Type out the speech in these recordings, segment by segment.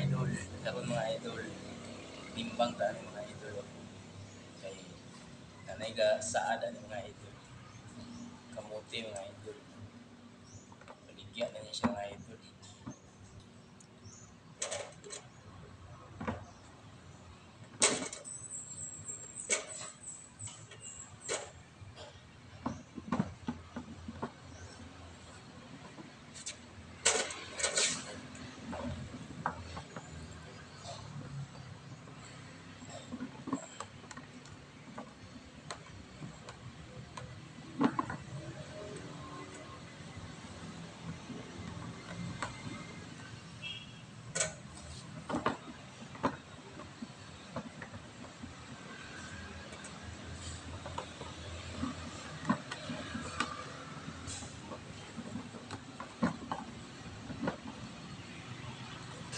idol, karon mga idol, timbang ta ni mga idol. Kay nanay ga saad ani mga idol. Kamuti mga idol. Paligya na niya siya mga idol.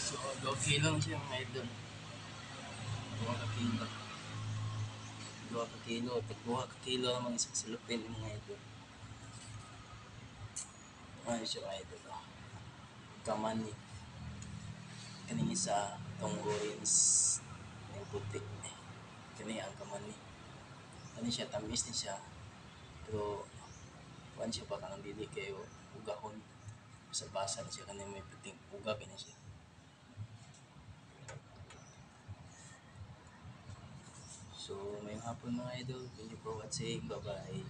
So, 2 kilo na siya mga idol. 2 ka kilo. 2 ka kilo. 2 ka kilo naman isang silupin mga idol. Ano siya mga idol. Kamani. Kaning isa, itong orange. Yung puti. Kani ang kamani. Ano siya, tamis din siya. Pero, kuhan siya pa kang dili kayo ugahon. Basa-basa na siya kanina may puting uga kanya siya. So, may hapon mga idol. Thank you for watching. Bye-bye.